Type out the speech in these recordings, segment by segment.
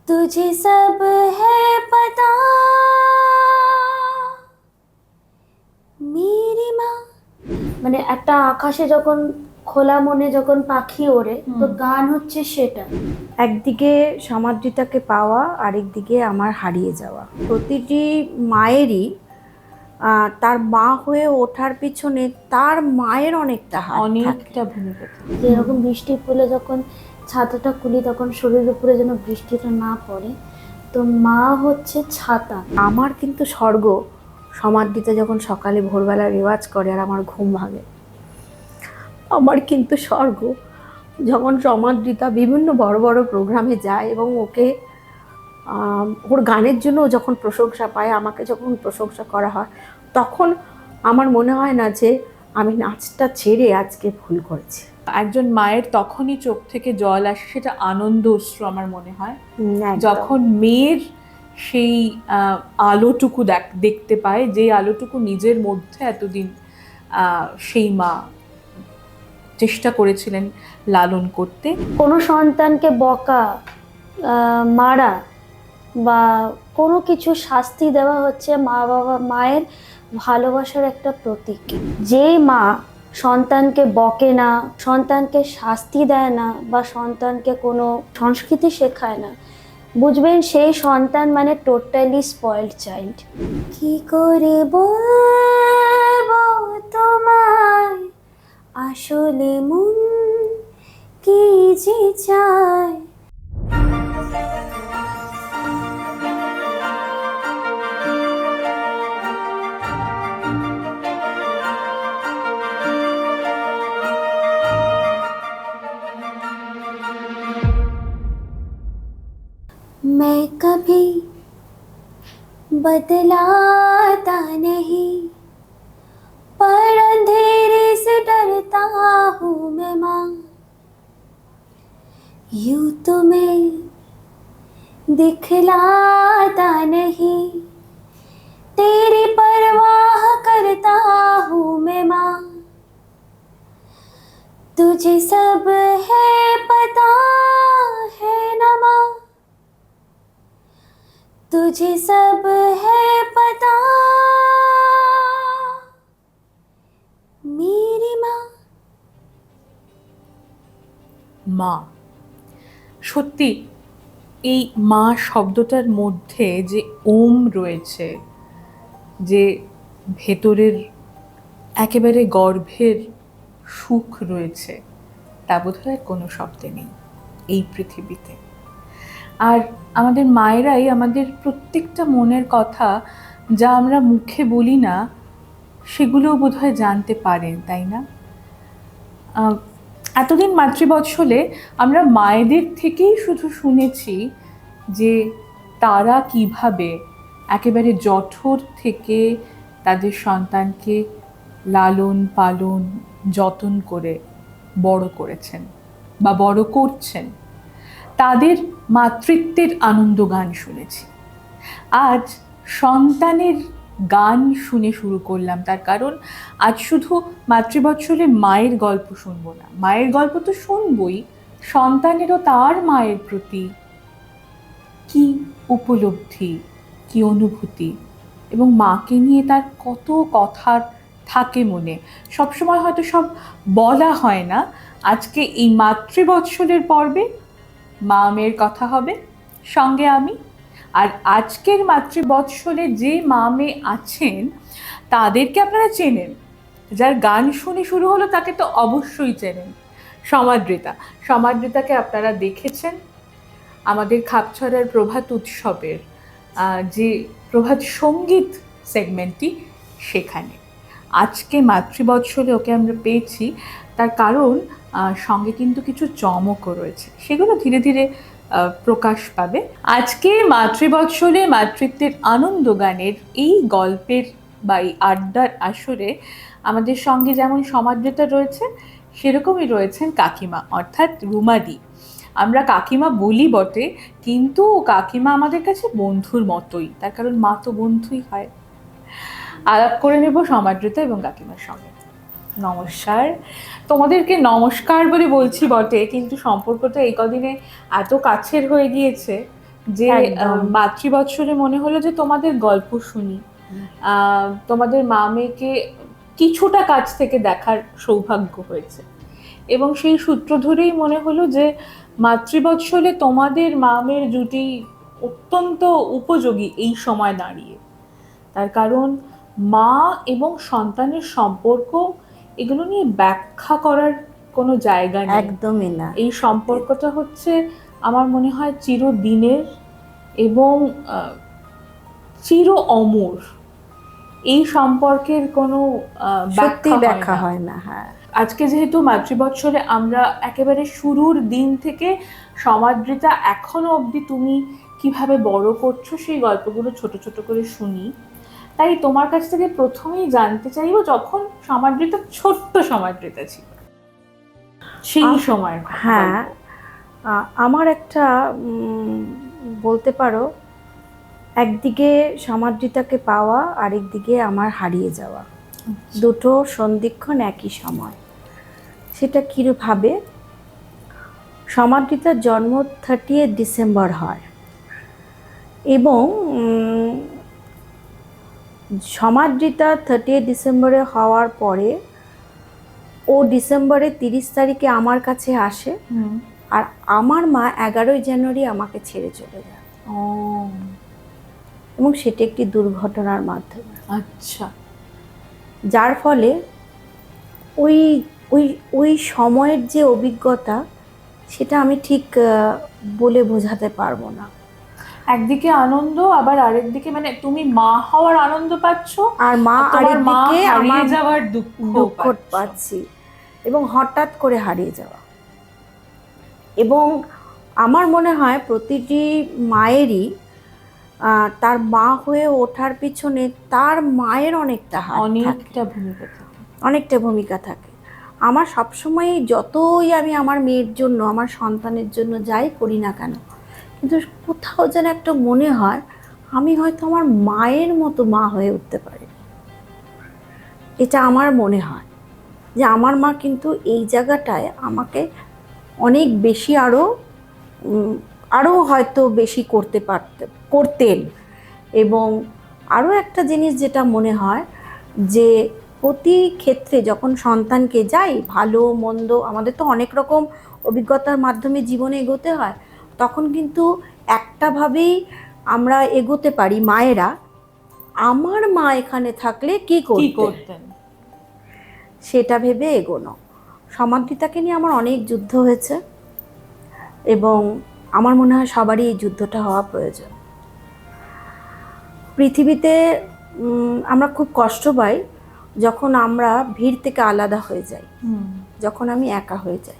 तुझे सब है पता मेरी माँ। মানে একটা আকাশে যখন খোলা মনে যখন পাখি ওড়ে তো গান হচ্ছে সেটা। একদিকে সমাদৃতাকে পাওয়া, আরেকদিকে আমার হারিয়ে যাওয়া। প্রতিটি মায়েরই তার মা হয়ে ওঠার পিছনে তার মায়ের অনেকটা হাত থাকে, অনেকটা ভূমিকা থাকে। যেরকম বৃষ্টি পড়লে যখন ছাতাটা খুলি তখন শরীরের উপরে যেন বৃষ্টিটা না পড়ে, তো মা হচ্ছে ছাতা। আমার কিন্তু স্বর্গ সমাদৃতা যখন সকালে ভোরবেলা রেওয়াজ করে আর আমার ঘুম ভাঙে। আমার কিন্তু স্বর্গ যখন সমাদৃতা বিভিন্ন বড় বড় প্রোগ্রামে যায় এবং ওকে ওর গানের জন্য যখন প্রশংসা পায়, আমাকে যখন প্রশংসা করা হয়, তখন আমার মনে হয় না যে আমি নাচটা ছেড়ে আজকে ভুল করেছি। একজন মায়ের তখনই চোখ থেকে জল আসে, সেটা আনন্দ অশ্রু আমার মনে হয়, একদম। যখন মেয়ের সেই আলোটুকু দেখতে পায়, যে আলোটুকু নিজের মধ্যে এতদিন সেই মা চেষ্টা করেছিলেন লালন করতে। কোনো সন্তানকে বকা, মারা বা কোনো কিছু শাস্তি দেওয়া হচ্ছে মায়ের ভালোবাসার একটা প্রতীক। যে মা সন্তানকে বকে না, সন্তানকে শাস্তি দেয় না বা সন্তানকে কোনো সংস্কৃতি শেখায় না, বুঝবেন সেই সন্তান মানে টোটালি স্পয়েলড চাইল্ড। কি করে বলবো তোমায় আসলে মন কি যে চায়। मैं कभी बदलाता नहीं, पर अंधेरे से डरता हूँ मैं माँ। यूं तो मैं दिखलाता नहीं, तेरी परवाह करता हूँ मैं माँ। तुझे सब है पता है ना माँ, तुझे सब है पता मेरी माँ। মা, সত্যি এই মা শব্দটার মধ্যে যে ওম রয়েছে, যে ভেতরের একেবারে গর্ভের সুখ রয়েছে, তা বোধহয় কোনো শব্দে নেই এই পৃথিবীতে। আর আমাদের মায়েরাই আমাদের প্রত্যেকটা মনের কথা, যা আমরা মুখে বলি না, সেগুলোও বোধহয় জানতে পারেন, তাই না? এতদিন মাতৃবৎসলে আমরা মায়েদের থেকেই শুধু শুনেছি যে তারা কিভাবে একেবারে জঠর থেকে তাদের সন্তানকে লালন পালন যত্ন করে বড় করেছেন বা বড় করছেন। তাদের মাতৃত্বের আনন্দ গান শুনেছি। আজ সন্তানের গান শুনে শুরু করলাম, তার কারণ আজ শুধু মাতৃবৎসলে মায়ের গল্প শুনবো না, মায়ের গল্প তো শুনবই, সন্তানেরও তার মায়ের প্রতি কি উপলব্ধি, কি অনুভূতি, এবং মাকে নিয়ে তার কত কথার থাকে মনে। সবসময় হয়তো সব বলা হয় না। আজকে এই মাতৃবৎসলের পর্বে মা মেয়ের কথা হবে, সঙ্গে আমি। আর আজকের মাতৃবৎসলে যে মা মেয়ে আছেন তাদেরকে আপনারা চেনেন, যার গান শুনে শুরু হলো তাকে তো অবশ্যই চেনেন, সমাদৃতা। সমাদৃতাকে আপনারা দেখেছেন আমাদের খাপছড়ার প্রভাত উৎসবের যে প্রভাত সঙ্গীত সেগমেন্টটি, সেখানে। আজকে মাতৃবৎসলে ওকে আমরা পেয়েছি, তার কারণ সঙ্গে কিন্তু কিছু চমকও রয়েছে, সেগুলো ধীরে ধীরে প্রকাশ পাবে। আজকে মাতৃবৎসলে মাতৃত্বের আনন্দ গানের এই গল্পের বা এই আড্ডার আসরে আমাদের সঙ্গে যেমন সমাদৃতা রয়েছে, সেরকমই রয়েছেন কাকিমা, অর্থাৎ রুমাদি। আমরা কাকিমা বলি বটে, কিন্তু কাকিমা আমাদের কাছে বন্ধুর মতোই, তার কারণ মা তো বন্ধুই হয়। আলাপ করে নেব সমাদৃতা এবং কাকিমার সঙ্গে। নমস্কার। তোমাদেরকে নমস্কার বলে বলছি বটে, কিন্তু সম্পর্কটা এই কদিনে এত কাছের হয়ে গিয়েছে যে একদম। মাতৃবৎসরে মনে হলো যে তোমাদের গল্প শুনি, তোমাদের মা মেয়েকে কিছুটা কাছ থেকে দেখার সৌভাগ্য হয়েছে, এবং সেই সূত্র ধরেই মনে হলো যে মাতৃবৎসরে তোমাদের মা মেয়ের জুটি অত্যন্ত উপযোগী এই সময় দাঁড়িয়ে। তার কারণ মা এবং সন্তানের সম্পর্ক, এগুলো নিয়ে ব্যাখ্যা করার কোনো জায়গা নেই। একদমই না। এই সম্পর্কটা হচ্ছে আমার মনে হয় চিরদিনের এবং চির অমর। এই সম্পর্কের কোনো সত্যি ব্যাখ্যা ব্যাখ্যা হয় না। হ্যাঁ, আজকে যেহেতু মাতৃবৎসরে আমরা একেবারে শুরুর দিন থেকে সমাদৃতা এখনো অবধি তুমি কিভাবে বড় করছো সেই গল্পগুলো ছোট ছোট করে শুনি, তাই তোমার কাছ থেকে প্রথমেই জানতে চাইবো, যখন সমাদৃতা ছোট্ট সমাদৃতা ছিল সেই সময়। হ্যাঁ, আমার একটা বলতে পারো, একদিকে সমাদৃতাকে পাওয়া, আরেকদিকে আমার হারিয়ে যাওয়া, দুটো সন্ধিক্ষণ একই সময়। সেটা কীভাবে? সমাদৃতার জন্ম 30 ডিসেম্বর হয় এবং সমাদৃতা 30 ডিসেম্বরে হওয়ার পরে ও ডিসেম্বরের 30 তারিখে আমার কাছে আসে, আর আমার মা 11 জানুয়ারি আমাকে ছেড়ে চলে যায়। ও, এবং সেটা একটি দুর্ঘটনার মাধ্যমে। আচ্ছা। যার ফলে ওই ওই ওই সময়ের যে অভিজ্ঞতা, সেটা আমি ঠিক বলে বোঝাতে পারবো না। একদিকে আনন্দ, আবার আরেকদিকে মানে তুমি মা হওয়ার আনন্দ পাচ্ছ, আর মা তোমার মা আরেকদিকে হারিয়ে আমার যাওয়ার দুঃখ পাচ্ছি, এবং হঠাৎ করে হারিয়ে যাওয়া। এবং আমার মনে হয় প্রতিটি মায়েরই তার মা হয়ে ওঠার পিছনে তার মায়ের অনেকটা ভূমিকা থাকে। আমার সবসময় যতই আমি আমার মেয়ের জন্য, আমার সন্তানের জন্য যাই করি না কেন, কিন্তু কোথাও যেন একটা মনে হয় আমি হয়তো আমার মায়ের মতো মা হয়ে উঠতে পারি। এটা আমার মনে হয় যে আমার মা কিন্তু এই জায়গাটায় আমাকে অনেক বেশি আরও হয়তো বেশি করতেন। এবং আরও একটা জিনিস যেটা মনে হয় যে প্রতি ক্ষেত্রে যখন সন্তানকে যাই, ভালো মন্দ, আমাদের তো অনেক রকম অভিজ্ঞতার মাধ্যমে জীবনে এগোতে হয়, তখন কিন্তু একটাভাবেই আমরা এগোতে পারি মায়েরা, আমার মা এখানে থাকলে কি করতেন সেটা ভেবে এগোনো। সমাদৃতাকে নিয়ে আমার অনেক যুদ্ধ হয়েছে, এবং আমার মনে হয় সবারই এই যুদ্ধটা হওয়া প্রয়োজন। পৃথিবীতে আমরা খুব কষ্ট পাই যখন আমরা ভিড় থেকে আলাদা হয়ে যাই, যখন আমি একা হয়ে যাই।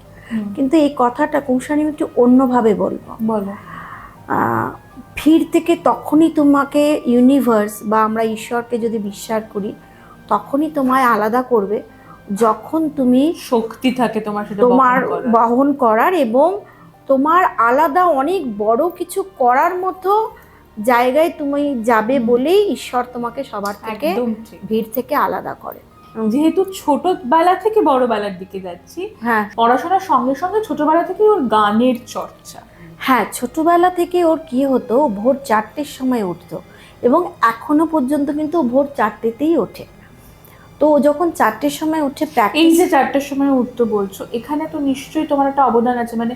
কিন্তু এই কথাটা কৌশানি আমি একটু অন্যভাবে বলবো। ভিড় থেকে তখনই তোমাকে ইউনিভার্স বা আমরা ঈশ্বরকে যদি বিশ্বাস করি, তখনই তোমায় আলাদা করবে যখন তুমি শক্তি থাকে তোমার বহন করার, এবং তোমার আলাদা অনেক বড় কিছু করার মতো জায়গায় তুমি যাবে বলেই ঈশ্বর তোমাকে সবার থেকে ভিড় থেকে আলাদা করে। যেহেতু ছোটবেলা থেকে বড়বেলার দিকে যাচ্ছি, হ্যাঁ, পড়াশোনার সঙ্গে সঙ্গে ছোটবেলা থেকে ওর গানের চর্চা। হ্যাঁ, ছোটবেলা থেকে ওর কি হতো, ভোর 4টের সময় উঠতো, এবং এখনো পর্যন্ত কিন্তু ভোর 4টেতেই ওঠে। তো যখন 4টের সময় উঠে এই যে 4টের সময় উঠতো বলছো, এখানে তো নিশ্চয়ই তোমার একটা অবদান আছে, মানে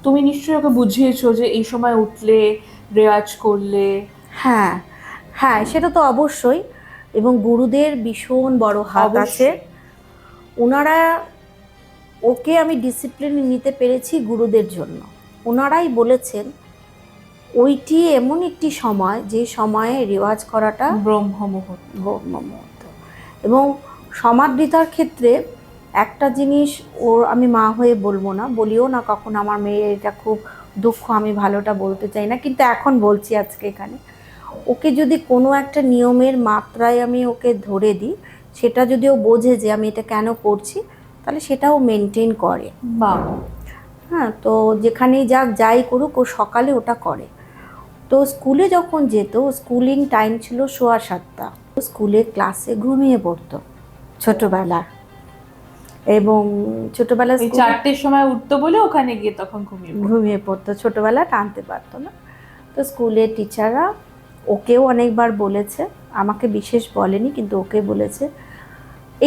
তুমি নিশ্চয়ই ওকে বুঝিয়েছো যে এই সময় উঠলে, রেওয়াজ করলে। হ্যাঁ হ্যাঁ, সেটা তো অবশ্যই, এবং গুরুদের ভীষণ বড় হাত আছে। ওনারা, ওকে আমি ডিসিপ্লিনে নিতে পেরেছি গুরুদের জন্য। ওনারাই বলেছেন ওইটি এমন একটি সময় যে সময়ে রেওয়াজ করাটা ব্রহ্ম মুহূর্ত। এবং সমাদৃতার ক্ষেত্রে একটা জিনিস ওর আমি মা হয়ে বলবো না, বলিও না কখন আমার মেয়ের এটা খুব দুঃখ, আমি ভালোটা বলতে চাই না, কিন্তু এখন বলছি আজকে এখানে। ওকে যদি কোনো একটা নিয়মের মাত্রায় আমি ওকে ধরে দিই, সেটা যদি ও বোঝে যে আমি এটা কেন করছি, তাহলে সেটাও মেনটেন করে। হ্যাঁ, তো যেখানেই যাই করুক, ও সকালে ওটা করে। তো স্কুলে যখন যেত, স্কুলিং টাইম ছিল 7:15, স্কুলে ক্লাসে ঘুমিয়ে পড়তো ছোটবেলা, এবং ছোটবেলা 4টের সময় উঠতো বলে ওখানে গিয়ে তখন ঘুমিয়ে পড়তো, ছোটবেলা টানতে পারতো না। তো তো স্কুলের টিচাররা ওকেও অনেকবার বলেছে, আমাকে বিশেষ বলেনি, কিন্তু ওকে বলেছে।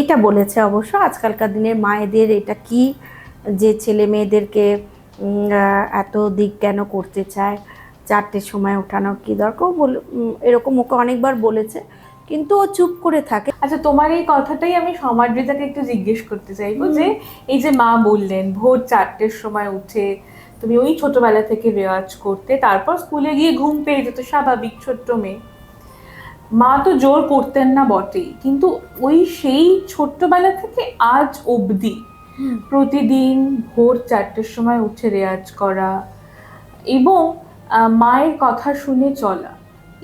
এটা বলেছে অবশ্য আজকালকার দিনের মায়েদের এটা কি, যে ছেলে মেয়েদেরকে এত দিক কেন করতে চায়, 4টের সময় ওঠানোর কী দরকার, ও এরকম ওকে অনেকবার বলেছে, কিন্তু ও চুপ করে থাকে। আচ্ছা, তোমার এই কথাটাই আমি সমাদৃতাকে একটু জিজ্ঞেস করতে চাইবো, যে এই যে মা বললেন ভোর 4টের সময় উঠে তুমি ওই ছোটবেলা থেকে রেওয়াজ করতে, তারপর স্কুলে গিয়ে ঘুম পেয়ে যেত, স্বাভাবিক ছোট্ট মেয়ে। মা তো জোর করতেন না বটেই, কিন্তু ওই সেই ছোট্টবেলা থেকে আজ অবধি প্রতিদিন ভোর 4টের সময় উঠে রেওয়াজ করা এবং মায়ের কথা শুনে চলা,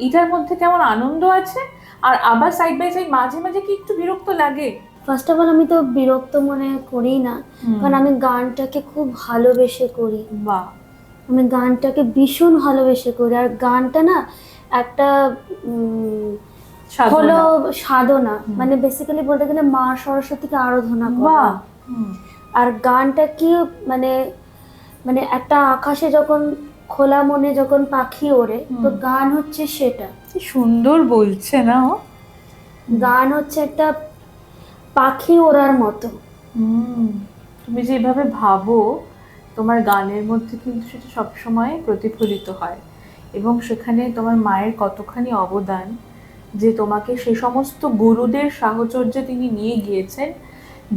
এটার মধ্যে কেমন আনন্দ আছে, আর আবার সাইড বাই সাইড মাঝে মাঝে কি একটু বিরক্ত লাগে? ফার্স্ট অফ অল আমি তো বিরক্ত মনে করি না, কারণ আমি গানটাকে খুব ভালোবেসে করি। বাহ, আমি গানটাকে ভীষণ ভালোবেসে করি। আর গানটা না একটা হলো সাধনা, মানে বেসিক্যালি বলতে গেলে মা সরস্বতীকে আরাধনা করা। আর গানটা কি মানে মানে একটা আকাশে যখন খোলা মনে যখন পাখি ওড়ে, তো গান হচ্ছে সেটা। কি সুন্দর বলছে না ও। গান হচ্ছে একটা পাখি ওড়ার মতো। তুমি যেভাবে ভাবো তোমার গানের মধ্যে কিন্তু সেটা সবসময় প্রতিফলিত হয়, এবং সেখানে তোমার মায়ের কতখানি অবদান, যে তোমাকে সে সমস্ত গুরুদের সাহচর্যে তিনি নিয়ে গিয়েছেন,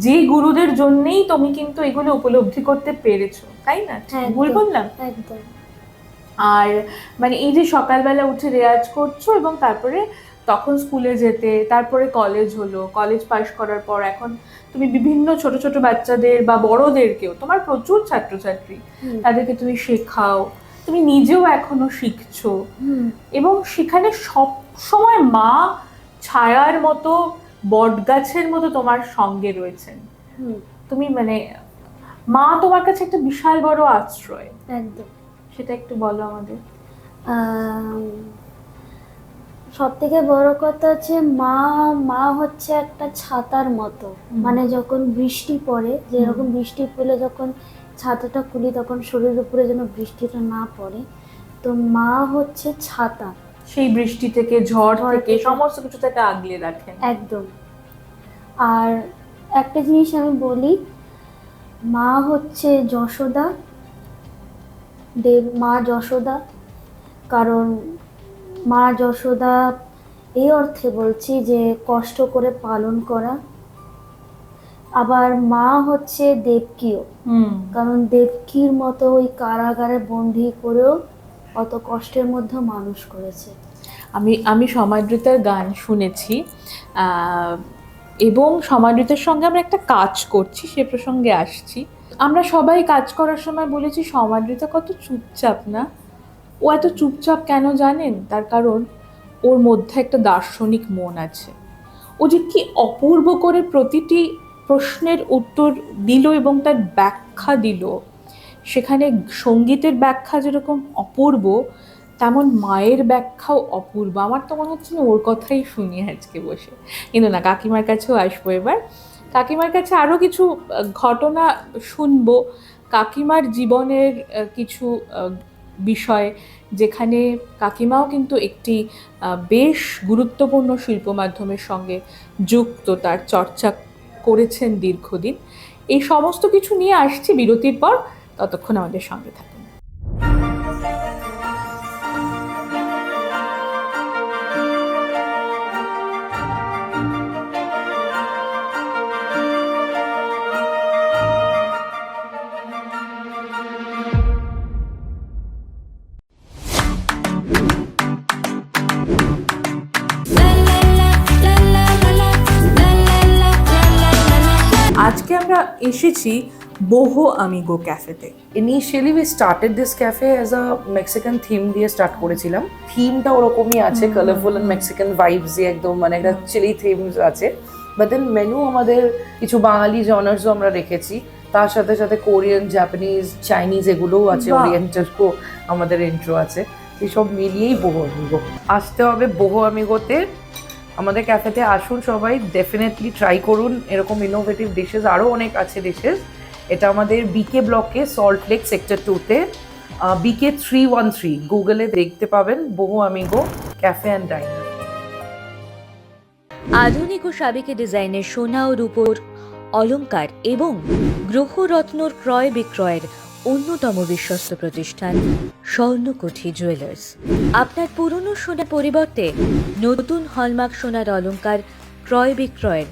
যে গুরুদের জন্যেই তুমি কিন্তু এগুলো উপলব্ধি করতে পেরেছো, তাই না? ভুল বললাম? একদম। আর মানে এই যে সকালবেলা উঠে রেওয়াজ করছো এবং তারপরে তখন স্কুলে যেতে, তারপরে কলেজ হলো, কলেজ পাশ করার পর এখন তুমি বিভিন্ন ছোট ছোট বাচ্চাদের বা বড়দেরকেও, তোমার প্রচুর ছাত্রছাত্রী, তাদেরকে তুমি শেখাও, তুমি নিজেও এখনো শিখছো, এবং সেখানে সব সময় মা ছায়ার মতো, বটগাছের মতো তোমার সঙ্গে রয়েছেন। তুমি মানে মা তোমার কাছে একটা বিশাল বড় আশ্রয়। একদম। সেটা একটু বলো আমাদের। সব থেকে বড় কথা হচ্ছে মা হচ্ছে একটা ছাতার মতো। মানে যখন বৃষ্টি পড়ে, যেরকম বৃষ্টি পড়লে যখন ছাতাটা খুলি তখন শরীরের উপরে যেন বৃষ্টিটা না পড়ে, তো মা হচ্ছে ছাতা। সেই বৃষ্টি থেকে, ঝড় থেকে, সমস্ত কিছু থেকে আগলে রাখেন। একদম। আর একটা জিনিস আমি বলি, মা হচ্ছে যশোদা, মা যশোদা। কারণ মা যশোদা এই অর্থে বলছি যে কষ্ট করে পালন করা। আবার মা হচ্ছে দেবকীও, কারণ দেবকীর মতো ওই কারাগারে বন্দি করেও অত কষ্টের মধ্যে মানুষ করেছে। আমি সমাদৃতার গান শুনেছি, এবং সমাদৃতার সঙ্গে আমরা একটা কাজ করছি, সে প্রসঙ্গে আসছি। আমরা সবাই কাজ করার সময় বলেছি সমাদৃতা কত চুপচাপ না। ও এত চুপচাপ কেন জানেন? তার কারণ ওর মধ্যে একটা দার্শনিক মন আছে। ও যে কি অপূর্ব করে প্রতিটি প্রশ্নের উত্তর দিল এবং তার ব্যাখ্যা দিল। সেখানে সঙ্গীতের ব্যাখ্যা যেরকম অপূর্ব, তেমন মায়ের ব্যাখ্যাও অপূর্ব। আমার তো মনে হচ্ছে না ওর কথাই শুনি আজকে বসে। কিন্তু না, কাকিমার কাছেও আসবো এবার। কাকিমার কাছে আরও কিছু ঘটনা শুনবো, কাকিমার জীবনের কিছু বিষয়, যেখানে কাকিমাও কিন্তু একটি বেশ গুরুত্বপূর্ণ শিল্প মাধ্যমের সঙ্গে যুক্ত, তার চর্চা করেছেন দীর্ঘদিন। এই সমস্ত কিছু নিয়ে আসছি বিরতির পর, ততক্ষণ আমাদের সঙ্গে থাকুন। আজকে আমরা এসেছি বোহো আমিগো ক্যাফেতে। Initially we started this cafe as a Mexican theme দিয়ে স্টার্ট করেছিলাম। থিমটা ওরকমই আছে, কালারফুল এন্ড মেক্সিকান ভাইবস দিয়ে একদম, মানে একটা চিলি থিমস আছে। বাট দেন মেনু আমাদের কিছু বাঙালি জনার্সও আমরা রেখেছি, তার সাথে সাথে কোরিয়ান, জাপানিজ, চাইনিজ এগুলোও আছে, ওরিয়েন্টালও আমাদের এন্ট্রো আছে। এই সব মিলিয়েই বোহো আমিগো। আসতে হবে বোহো আমিগোতে, আমাদের ক্যাফেতে আসুন সবাই, ডেফিনেটলি ট্রাই করুন। এরকম ইনোভেটিভ ডিশেস আরও অনেক আছে ডিশেস। এটা আমাদের বিকে ব্লকে, সল্ট লেক সেক্টর 2-তে। BK313 গুগলে দেখতে পাবেন, বহু আমিগো ক্যাফে অ্যান্ড ডাইনার। আধুনিক ও সাবেকি ডিজাইনের সোনা ও রূপোর অলংকার এবং গ্রহরত্নর ক্রয় বিক্রয়ের অন্যতম বিশ্বস্ত প্রতিষ্ঠান স্বর্ণকুঠি জুয়েলার্স। আপনার পুরনো সোনার পরিবর্তে নতুন হলমার্ক সোনার অলংকার ক্রয় বিক্রয়ের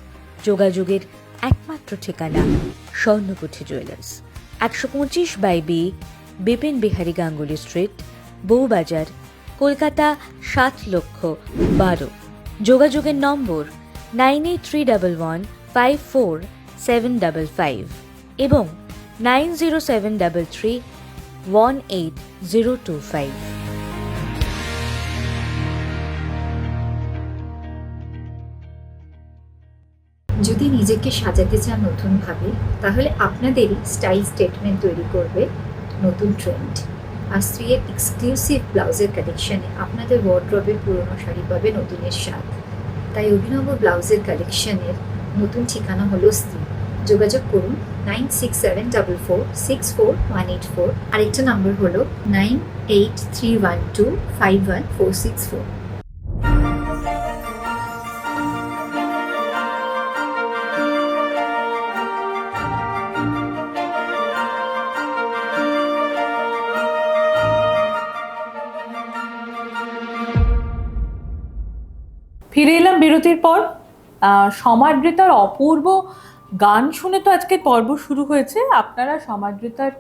যোগাযোগের একমাত্র ঠিকানা Swarnakuthi jewellers, 125/B Bipin Behari Ganguly street, Bowbazar, Kolkata 7,12,000। যোগাযোগের নম্বর 9831154755 এবং 9073318025। যদি নিজেকে সাজাতে চান নতুনভাবে, তাহলে আপনাদেরই স্টাইল স্টেটমেন্ট তৈরি করবে নতুন ট্রেন্ড। আর স্ত্রীর এক্সক্লুসিভ ব্লাউজের কালেকশনে আপনাদের ওয়ার্ড্রবের পুরনো শাড়ি পাবে নতুনের স্বাদ। তাই অভিনব ব্লাউজের কালেকশনের নতুন ঠিকানা হলো স্ত্রী। যোগাযোগ করুন 9674464184। আরেকটা নাম্বার হলো 9831251464। ফিরে এলাম বিরতির পর। সমাদৃতার অপূর্ব গান শুনে তো আজকে পর্ব শুরু হয়েছে, আপনারা সমাদৃতার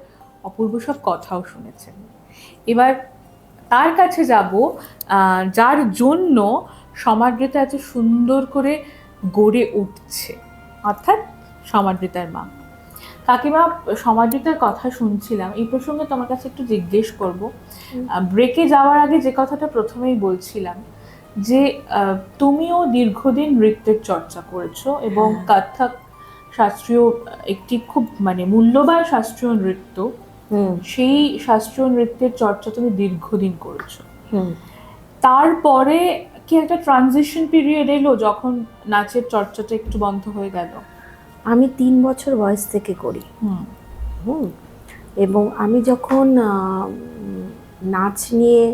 অপূর্ব সব কথাও শুনেছেন। এবার তার কাছে যাব যার জন্য সমাদৃতা এত সুন্দর করে গড়ে উঠছে, অর্থাৎ সমাদৃতার মা। কাকিমা, সমাদৃতার কথা শুনছিলাম, এই প্রসঙ্গে তোমার কাছে একটু জিজ্ঞেস করব। ব্রেকে যাওয়ার আগে যে কথাটা প্রথমেই বলছিলাম, যে তুমিও দীর্ঘদিন নৃত্যের চর্চা করেছো এবং কত্থক শাস্ত্রীয় একটি খুব মূল্যবান শাস্ত্রীয় নৃত্য, সেই শাস্ত্রীয় নৃত্যের চর্চা তুমি দীর্ঘদিন করেছো। তারপরে কি একটা ট্রানজিশন পিরিয়ড এলো যখন নাচের চর্চাটা একটু বন্ধ হয়ে গেল? আমি 3 বছর বয়স থেকে করি। এবং আমি যখন নাচ নিয়ে,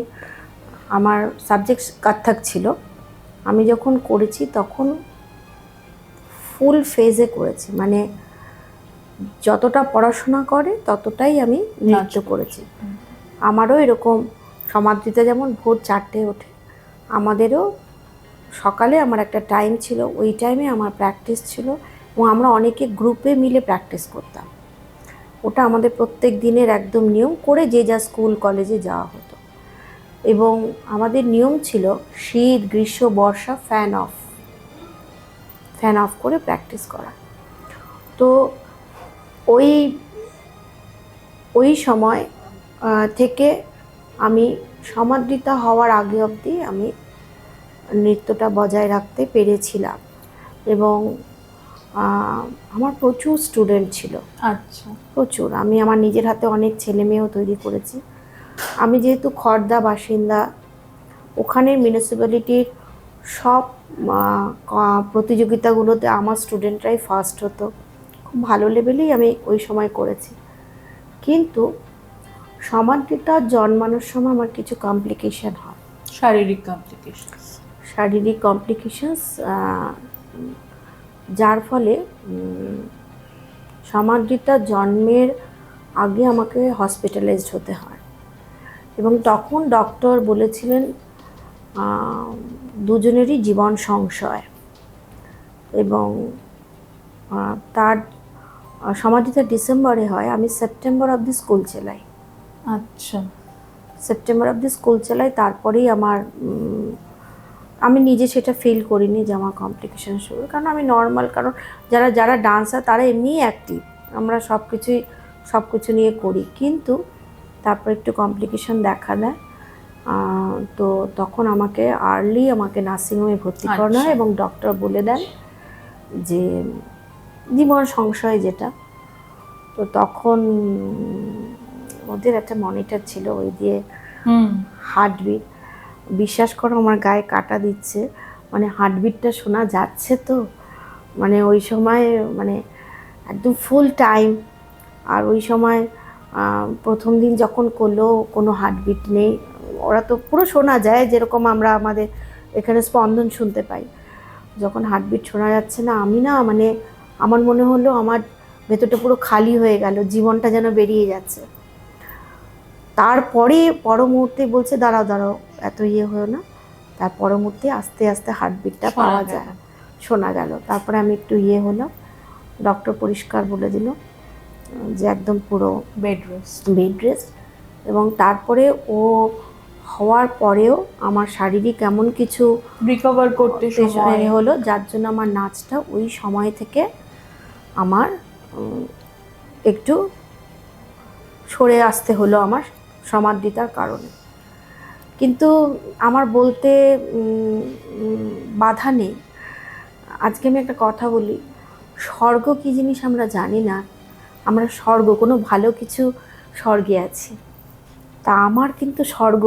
আমার সাবজেক্ট কত্থক ছিল, আমি যখন করেছি তখন ফুল ফেজে করেছি, মানে যতটা পড়াশোনা করে ততটাই আমি নৃত্য করেছি। আমারও এরকম সমাদৃতা যেমন ভোর 4টে ওঠে, আমাদেরও সকালে আমার একটা টাইম ছিল, ওই টাইমে আমার প্র্যাকটিস ছিল এবং আমরা অনেকে গ্রুপে মিলে প্র্যাকটিস করতাম। ওটা আমাদের প্রত্যেক দিনের একদম নিয়ম করে যে যা স্কুল কলেজে যাওয়া হতো। এবং আমাদের নিয়ম ছিল শীত, গ্রীষ্ম, বর্ষা ফ্যান অফ করে প্র্যাকটিস করা। তো ওই সময় থেকে আমি সমাদৃতা হওয়ার আগে অবধি আমি নৃত্যটা বজায় রাখতে পেরেছিলাম এবং আমার প্রচুর স্টুডেন্ট ছিল। আচ্ছা, প্রচুর। আমি আমার নিজের হাতে অনেক ছেলে মেয়েও তৈরি করেছি। আমি যেহেতু খড়দা বাসিন্দা, ওখানে মিউনিসিপ্যালিটির সব প্রতিযোগিতাগুলোতে আমার স্টুডেন্টরাই ফার্স্ট হতো। খুব ভালো লেভেলেই আমি ওই সময় করেছি। কিন্তু সমাদৃতা জন্মানোর সময় আমার কিছু কমপ্লিকেশন হয়, শারীরিক কমপ্লিকেশনস, যার ফলে সমাদৃতা জন্মের আগে আমাকে হসপিটালাইজড হতে হয়। এবং তখন ডক্টর বলেছিলেন দুজনেরই জীবন সংশয়, এবং তার সমাদৃতা ডিসেম্বরে হয়, আমি সেপ্টেম্বর অবধি স্কুল চালাই। আচ্ছা, সেপ্টেম্বর অবধি স্কুল চালাই। তারপরেই আমি নিজে সেটা ফিল করিনি যে আমার কমপ্লিকেশন শুরু, কারণ আমি নর্মাল, কারণ যারা ডান্সার তারা এমনিই অ্যাক্টিভ, আমরা সব কিছু নিয়ে করি। কিন্তু তারপর একটু কমপ্লিকেশন দেখা দেয়, তো তখন আমাকে নার্সিংহোমে ভর্তি করানো হয় এবং ডক্টর বলে দেন যে জীবন সংশয় যেটা। তো তখন ওদের একটা মনিটর ছিল, ওই দিয়ে হার্টবিট, বিশ্বাস করো আমার গায়ে কাটা দিচ্ছে, হার্টবিটটা শোনা যাচ্ছে। তো ওই সময় একদম ফুল টাইম। আর ওই সময় প্রথম দিন যখন করলো কোনো হার্টবিট নেই, ওরা তো পুরো শোনা যায় যেরকম আমরা আমাদের এখানে স্পন্দন শুনতে পাই। যখন হার্টবিট শোনা যাচ্ছে না, আমি না মানে আমার মনে হলো আমার ভেতরটা পুরো খালি হয়ে গেল, জীবনটা যেন বেরিয়ে যাচ্ছে। তারপরে পর মুহূর্তে বলছে দাঁড়াও দাঁড়াও, এত ইয়ে হলো না। তার পর মুহূর্তে আস্তে আস্তে হার্টবিটটা পাওয়া যায়, শোনা গেল। তারপরে আমি একটু ইয়ে হলাম, ডক্টর পরিষ্কার বলে দিল যে একদম পুরো বেড রেস্ট। এবং তারপরে ও হওয়ার পরেও আমার শারীরিক এমন কিছু রিকভার করতে সময় হলো, যার জন্য আমার নাচটা ওই সময় থেকে আমার একটু সরে আসতে হলো আমার সমাদৃতার কারণে। কিন্তু আমার বলতে বাধা নেই। আজকে আমি একটা কথা বলি, স্বর্গ কী জিনিস আমরা জানি না। আমরা স্বর্গ কোনো ভালো কিছু স্বর্গে আছি। তা আমার কিন্তু স্বর্গ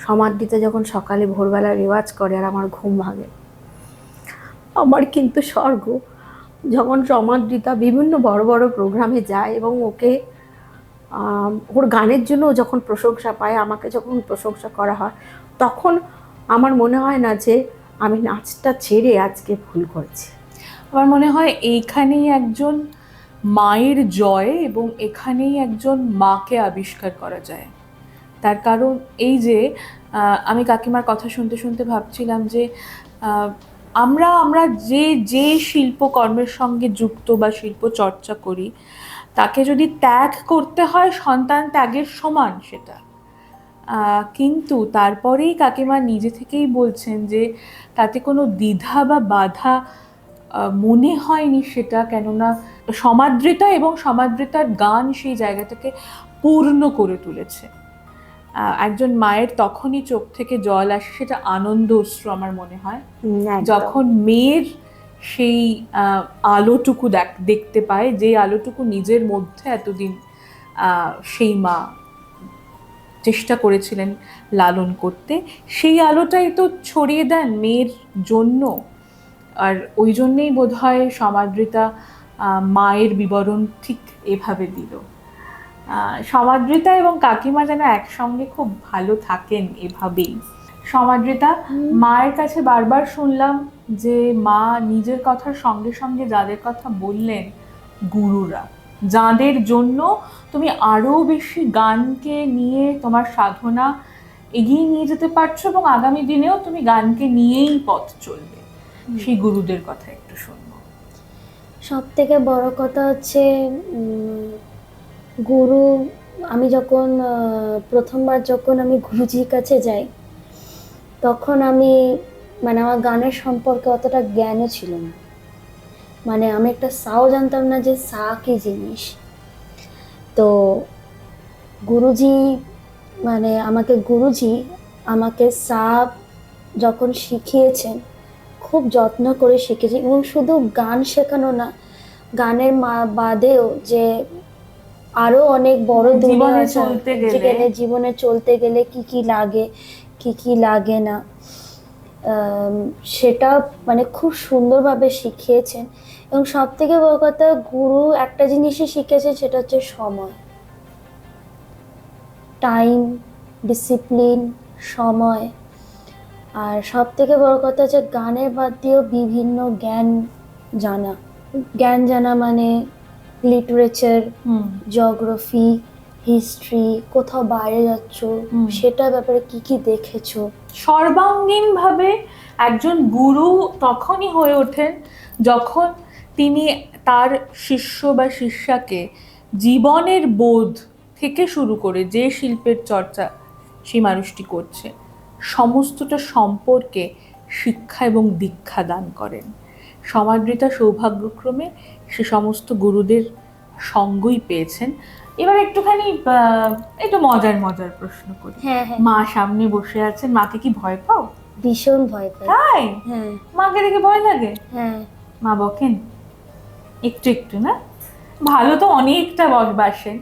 সমাদৃতা যখন সকালে ভোরবেলা রেওয়াজ করে আর আমার ঘুম ভাঙে। আমার কিন্তু স্বর্গ যখন সমাদৃতা বিভিন্ন বড় বড় প্রোগ্রামে যায় এবং ওকে ওর গানের জন্য যখন প্রশংসা পায়, আমাকে যখন প্রশংসা করা হয়, তখন আমার মনে হয় না যে আমি নাচটা ছেড়ে আজকে ভুল করেছি। আমার মনে হয় এইখানেই একজন মায়ের জয় এবং এখানেই একজন মাকে আবিষ্কার করা যায়। তার কারণ এই যে আমি কাকিমার কথা শুনতে শুনতে ভাবছিলাম যে আমরা যে শিল্পকর্মের সঙ্গে যুক্ত বা শিল্প চর্চা করি, তাকে যদি ত্যাগ করতে হয় সন্তান ত্যাগের সমান সেটা। কিন্তু তারপরেই কাকিমা নিজে থেকেই বলছেন যে তাতে কোনো দ্বিধা বা বাধা মনে হয়নি সেটা, কেননা সমাদৃতা এবং সমাদৃতার গান সেই জায়গাটাকে পূর্ণ করে তুলেছে। একজন মায়ের তখনই চোখ থেকে জল আসে, সেটা আনন্দ অশ্রু আমার মনে হয়, যখন মেয়ের সেই আলোটুকু দেখতে পায়, যে আলোটুকু নিজের মধ্যে এতদিন সেই মা চেষ্টা করেছিলেন লালন করতে, সেই আলোটাই তো ছড়িয়ে দেন মেয়ের জন্য। আর ওই জন্যেই বোধহয় সমাদৃতা মায়ের বিবরণ ঠিক এভাবে দিল। সমাদৃতা এবং কাকিমা যেন একসঙ্গে খুব ভালো থাকেন এভাবেই। সমাদৃতা, মায়ের কাছে বারবার শুনলাম যে মা নিজের কথার সঙ্গে সঙ্গে যাদের কথা বললেন গুরুরা, যাদের জন্য তুমি আরও বেশি গানকে নিয়ে তোমার সাধনা এগিয়ে নিয়ে যেতে পারছো এবং আগামী দিনেও তুমি গানকে নিয়েই পথ চলবে, সেই গুরুদের কথা একটু শুনবো। সব থেকে বড় কথা হচ্ছে গুরু, আমি যখন প্রথমবার যখন আমি গুরুজির কাছে যাই, তখন আমি মানে আমার গানের সম্পর্কে অতটা জ্ঞানও ছিল না। মানে আমি একটা সাও জানতাম না যে সা কি জিনিস। তো গুরুজি আমাকে সা যখন শিখিয়েছেন, খুব যত্ন করে শিখেছি। এবং শুধু গান শেখানো না, গানের বাদেও যে আরো অনেক বড় দুনিয়া আছে, জীবনে চলতে গেলে কি কি লাগে কি কি লাগে না, সেটা মানে খুব সুন্দরভাবে শিখিয়েছেন। এবং সব থেকে বড় কথা, গুরু একটা জিনিসই শিখেছে, সেটা হচ্ছে সময়, টাইম, ডিসিপ্লিন, সময়। আর সব থেকে বড় কথা হচ্ছে গানের বাদ দিয়েও বিভিন্ন জ্ঞান জানা মানে লিটারেচার, জিওগ্রাফি, হিস্ট্রি, কোথাও বাইরে যাচ্ছ সেটার ব্যাপারে কি কি দেখেছো। সর্বাঙ্গীনভাবে একজন গুরু তখনই হয়ে ওঠেন যখন তিনি তার শিষ্য বা শিষ্যাকে জীবনের বোধ থেকে শুরু করে যে শিল্পের চর্চা সেই মানুষটি করছে সমস্তটা সম্পর্কে শিক্ষা এবং দীক্ষা দান করেন। সমাদৃতা সৌভাগ্যক্রমে সে সমস্ত গুরুদের সঙ্গই পেয়েছেন। এবার একটুখানি একটু মজার প্রশ্ন করি। হ্যাঁ, মা সামনে বসে আছেন, মাকে কি ভয় পাও? ভীষণ ভয় পাই। তাই? হ্যাঁ। মাকে দেখে ভয় লাগে? হ্যাঁ। মা বকেন? একটু না? ভালো তো অনেকটা বাসেন,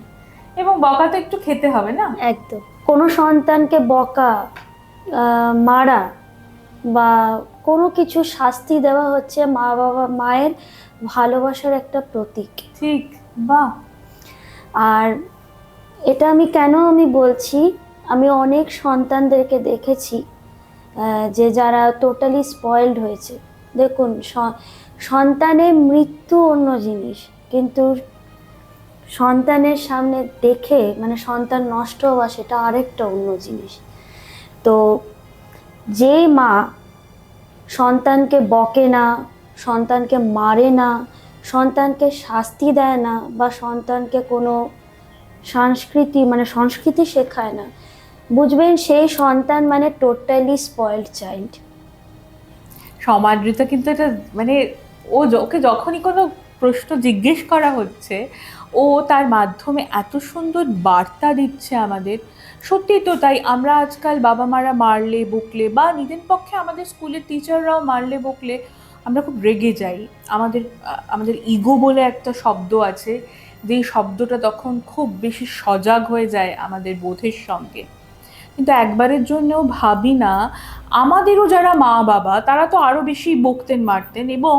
এবং বকা তো একটু খেতে হবে না? একদম। কোনো সন্তানকে বকা, মারা বা কোনো কিছু শাস্তি দেওয়া হচ্ছে মায়ের ভালোবাসার একটা প্রতীক। ঠিক, বাহ। আর এটা আমি কেন বলছি, আমি অনেক সন্তানদেরকে দেখেছি যে যারা টোটালি স্পয়েলড হয়েছে। দেখুন, সন্তানের মৃত্যু অন্য জিনিস, কিন্তু সন্তানের সামনে দেখে মানে সন্তান নষ্ট হওয়া সেটা আরেকটা অন্য জিনিস। তো যেই মা সন্তানকে বকে না, সন্তানকে মারে না, সন্তানকে শাস্তি দেয় না, বা সন্তানকে কোনো সংস্কৃতি শেখায় না, বুঝবেন সেই সন্তান মানে টোটালি স্পয়েলড চাইল্ড। সমাদৃতা কিন্তু এটা মানে ওকে যখনই কোনো প্রশ্ন জিজ্ঞেস করা হচ্ছে, ও তার মাধ্যমে এত সুন্দর বার্তা দিচ্ছে আমাদের। সত্যি তো তাই, আমরা আজকাল বাবা মারা মারলে বকলে, বা নিজের পক্ষে আমাদের স্কুলের টিচাররাও মারলে বকলে আমরা খুব রেগে যাই। আমাদের ইগো বলে একটা শব্দ আছে, যেই শব্দটা তখন খুব বেশি সজাগ হয়ে যায় আমাদের বোধের সঙ্গে। কিন্তু একবারের জন্যও ভাবি না আমাদেরও যারা মা বাবা তারা তো আরও বেশি বকতেন মারতেন, এবং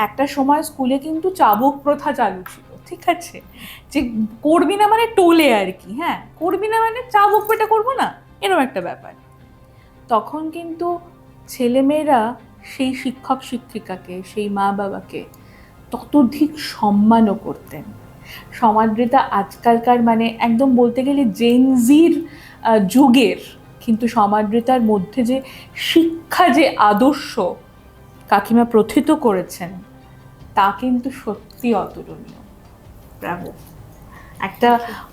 একটা সময় স্কুলে কিন্তু চাবুক প্রথা চালু ছিল, ঠিক আছে, যে করবি না মানে টোলে আর কি, হ্যাঁ করবি না মানে চাবুক পেটা করবো না, এরকম একটা ব্যাপার। তখন কিন্তু ছেলেমেয়েরা সেই শিক্ষক শিক্ষিকাকে, সেই মা বাবাকে ততোধিক সম্মানও করতেন। সমাদৃতা আজকালকার মানে একদম বলতে গেলে জেনজির যুগের, কিন্তু সমাদৃতার মধ্যে যে শিক্ষা, যে আদর্শ কাকিমা প্রথিত করেছেন, তা কিন্তু সত্যি অতুলনীয়। ব্রাভো! একটা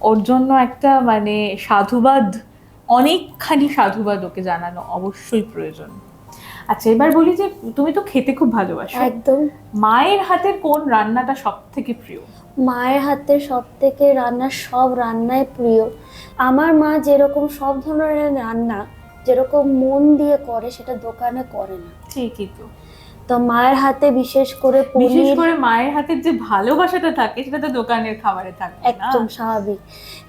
ওর জন্য একটা মানে সাধুবাদ, অনেকখানি সাধুবাদ ওকে জানানো অবশ্যই প্রয়োজন। আচ্ছা, এবার বলি যে তুমি তো খেতে খুব ভালোবাসো, একদম। মায়ের হাতের কোন রান্নাটা সব থেকে প্রিয়? মায়ের হাতে সব থেকে সব রান্নাই প্রিয়। আমার মা যেরকম সব ধরনের রান্না যেরকম মন দিয়ে করে, সেটা দোকানে করে না। ঠিকই তো, তো মায়ের হাতে বিশেষ করে মায়ের হাতের যে ভালোবাসাটা থাকে সেটা তো দোকানের খাবারে থাকে না। একদম স্বাভাবিক।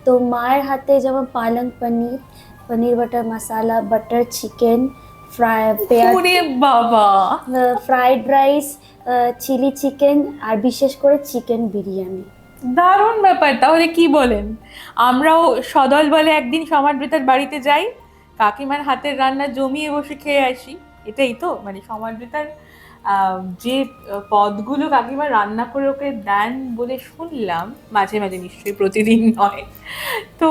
তো মায়ের হাতে যেমন পালং পনির, পনির বাটার মশালা, বাটার চিকেন, ওরে বাবা, ফ্রাইড রাইস, চিলি চিকেন, আর বিশেষ করে চিকেন বিরিয়ানি। দারুণ ব্যাপার। তাহলে কি বলেন, আমরাও সদল বলে একদিন সমাদৃতার বাড়িতে যাই, কাকিমার হাতের রান্না জমিয়ে বসে খেয়ে আসি। এটাই তো মানে সমাদৃতার যে পদগুলো কাকিমা রান্না করে ওকে দেন বলে শুনলাম, মাঝে মাঝে, নিশ্চয়ই প্রতিদিন নয়, তো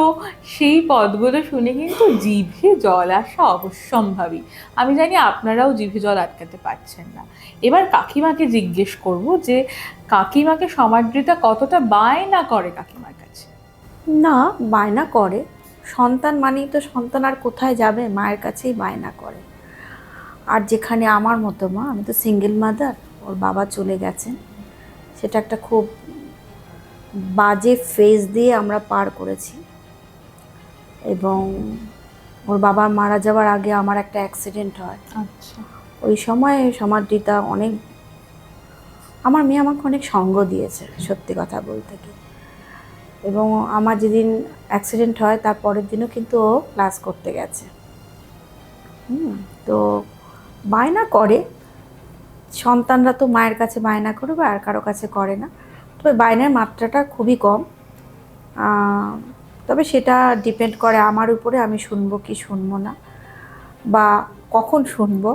সেই পদগুলো শুনে কিন্তু জিভে জল আসা অবশ্যম্ভাবী। আমি জানি আপনারাও জিভে জল আটকাতে পারছেন না। এবার কাকিমাকে জিজ্ঞেস করব যে কাকিমাকে সমাদৃতা কতটা বায়না করে কাকিমার কাছে? না, বায়না করে। সন্তান মানেই তো সন্তান, আর কোথায় যাবে, মায়ের কাছেই বায়না করে। আর যেখানে আমার মতো মা, আমি তো সিঙ্গেল মাদার, ওর বাবা চলে গেছেন, সেটা একটা খুব বাজে ফেজ দিয়ে আমরা পার করেছি। এবং ওর বাবা মারা যাওয়ার আগে আমার একটা অ্যাক্সিডেন্ট হয়। আচ্ছা, ওই সময় সমাদৃতা আমার মেয়ে আমাকে অনেক সঙ্গ দিয়েছে, সত্যি কথা বলতে কি। এবং আমার যেদিন অ্যাক্সিডেন্ট হয় তার পরের দিনও কিন্তু ও ক্লাস করতে গেছে। তো বায়না করে, সন্তানরা তো মায়ের কাছে বায়না করবে, আর কারো কাছে করে না। তবে বায়নার মাত্রাটা খুবই কম। তবে সেটা ডিপেন্ড করে আমার উপরে, আমি শুনবো কি শুনবো না, বা কখন শুনবো।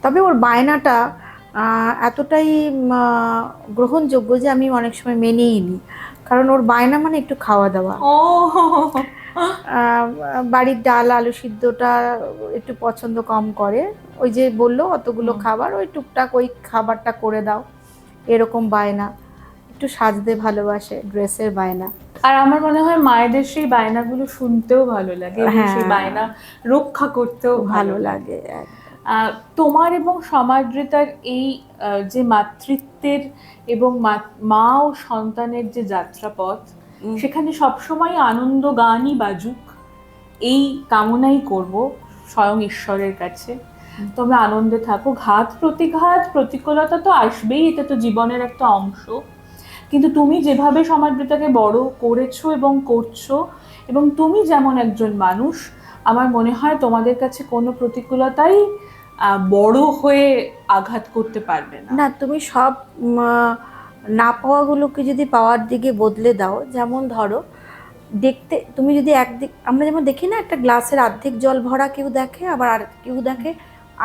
তবে ওর বায়নাটা এতটাই গ্রহণযোগ্য যে আমি অনেক সময় মেনেই নিই, কারণ ওর বায়না মানে একটু খাওয়া দাওয়া। ও, বাড়ির ডাল আলু সিদ্ধটা একটু পছন্দ কম করে, ওই যে বললো অতগুলো খাবার, ওই টুকটাক ওই খাবারটা করে দাও, এরকম বায়না। একটু সাজতে ভালোবাসে, ড্রেসের বায়না। আর আমার মনে হয় মায়েদের সেই বায়নাগুলো শুনতেও ভালো লাগে, এবং সেই হ্যাঁ, বায়না রক্ষা করতেও ভালো লাগে। তোমার এবং সমাদৃতার এই যে মাতৃত্বের এবং মা ও সন্তানের যে যাত্রাপথ, সেখানে সবসময় আনন্দ গানই বাজুক, এই কামনাই করব স্বয়ং ঈশ্বরের কাছে। তোমরা আনন্দে থাকো। ঘাত প্রতিঘাত প্রতিকূলতা তো আসবেই, এটা তো জীবনের একটা অংশ। কিন্তু তুমি যেভাবে সমাদৃতাকে বড় করেছো এবং করছো, এবং তুমি যেমন একজন মানুষ, আমার মনে হয় তোমাদের কাছে কোনো প্রতিকূলতাই বড় হয়ে আঘাত করতে পারবে না। না, তুমি সব না পাওয়াগুলোকে যদি পাওয়ার দিকে বদলে দাও, যেমন ধরো দেখতে, তুমি যদি একদিক, আমরা যেমন দেখি না একটা গ্লাসের অর্ধেক জল ভরা কেউ দেখে, আবার আর কেউ দেখে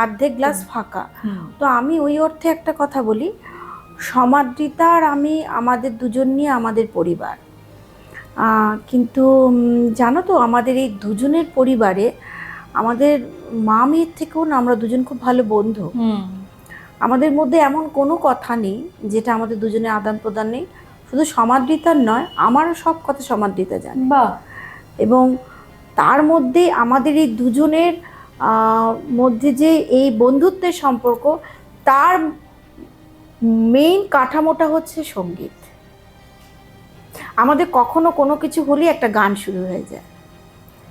অর্ধেক গ্লাস ফাঁকা। তো আমি ওই অর্থে একটা কথা বলি, সমাদৃতা আর আমি আমাদের দুজন নিয়ে আমাদের পরিবার, কিন্তু জানো তো আমাদের এই দুজনের পরিবারে আমাদের মা মেয়ের থেকেও না আমরা দুজন খুব ভালো বন্ধু। আমাদের মধ্যে এমন কোনো কথা নেই যেটা আমাদের দুজনের আদান প্রদান নেই। শুধু সমাদৃতার নয়, আমারও সব কথা সমাদৃতা জানে। বাহ। এবং তার মধ্যে আমাদের এই দুজনের মধ্যে যে এই বন্ধুত্বের সম্পর্ক, তার মেইন কাঠামোটা হচ্ছে সঙ্গীত। আমাদের কখনো কোনো কিছু হলেই একটা গান শুরু হয়ে যায়,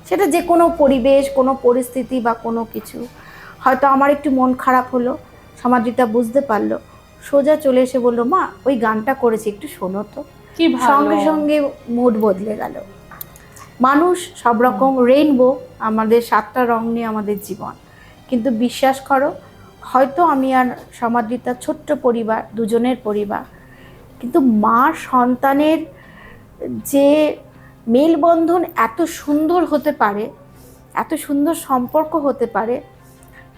সেটা যে কোনো পরিবেশ, কোনো পরিস্থিতি বা কোনো কিছু। হয়তো আমার একটু মন খারাপ হলো, সমাদৃতা বুঝতে পারলো, সোজা চলে এসে বললো, মা ওই গানটা করেছি একটু শোনো তো। কি ভালো। সঙ্গে সঙ্গে মুড বদলে গেল। মানুষ সব রকম, রেইনবো, আমাদের 7টা রং নিয়ে আমাদের জীবন। কিন্তু বিশ্বাস করো, হয়তো আমি আর সমাদৃতা ছোট্ট পরিবার, দুজনের পরিবার, কিন্তু মা সন্তানের যে মেলবন্ধন এত সুন্দর হতে পারে, এত সুন্দর সম্পর্ক হতে পারে,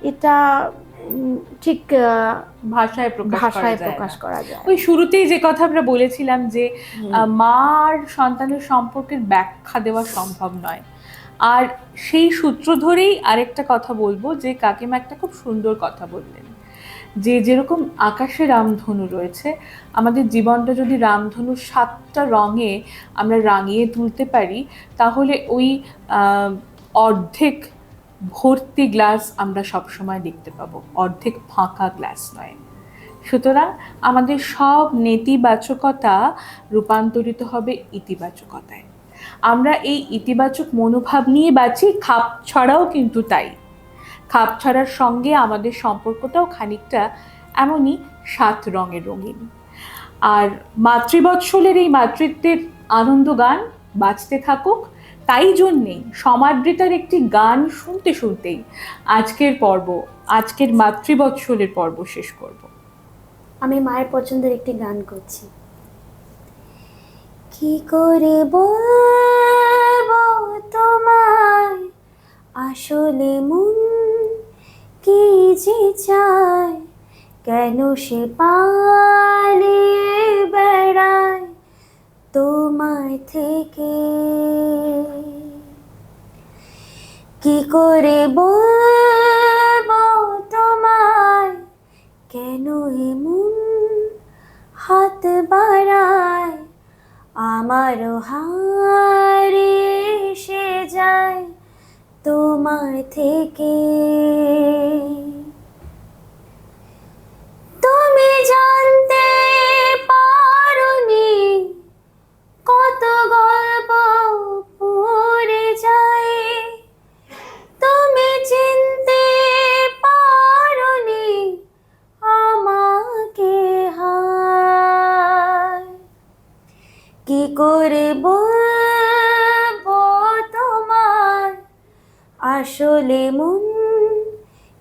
এটা ঠিক ভাষায় প্রকাশ করা যায়। ওই শুরুতেই যে কথা আমরা বলেছিলাম যে মার সন্তানের সম্পর্কের ব্যাখ্যা দেওয়া সম্ভব নয়। আর সেই সূত্র ধরেই আরেকটা কথা বলবো, যে কাকিমা একটা খুব সুন্দর কথা বললেন, যে যেরকম আকাশে রামধনু রয়েছে, আমাদের জীবনটা যদি রামধনুর 7টা রঙে আমরা রাঙিয়ে তুলতে পারি, তাহলে ওই অর্ধেক ভর্তি গ্লাস আমরা সবসময় দেখতে পাবো, অর্ধেক ফাঁকা গ্লাস নয়। সুতরাং আমাদের সব নেতিবাচকতা রূপান্তরিত হবে ইতিবাচকতায়। আমরা এই ইতিবাচক মনোভাব নিয়ে বাঁচি, খাপ ছড়াও কিন্তু তাই। খাপ ছড়ার সঙ্গে আমাদের সম্পর্কটাও খানিকটা এমনই 7 রঙের রঙিন। আর মাতৃবৎসলের এই মাতৃত্বের আনন্দ গান বাজতে থাকুক। তাই জন্যেই সমাদৃতার একটি গান শুনতে শুনতেই আজকের মাতৃবৎসলের পর্ব শেষ করব। আমি মায়ের পছন্দের একটি গান করছি। কি করে বলবো তোমায়, আসলে মন কি যে চায়, কেন সে পালিয়ে বেড়ায় তোমায় থেকে। কি করে বলবো তোমায়, কেন এমন হাত বাড়ায়, আমারও হারিয়ে এসে যায় তোমার থেকে। তুমি জানতে পারোনি কত গল্প পড়ে যায়, তুমি চিনতে পারোনি আমাকে হায়। কি করে বলবো তোমায়, আসলে মন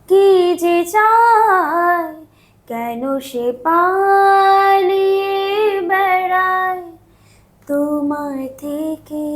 কি যে চায়, কেন সে পালিয়ে বেড়ায় তোমার থেকে।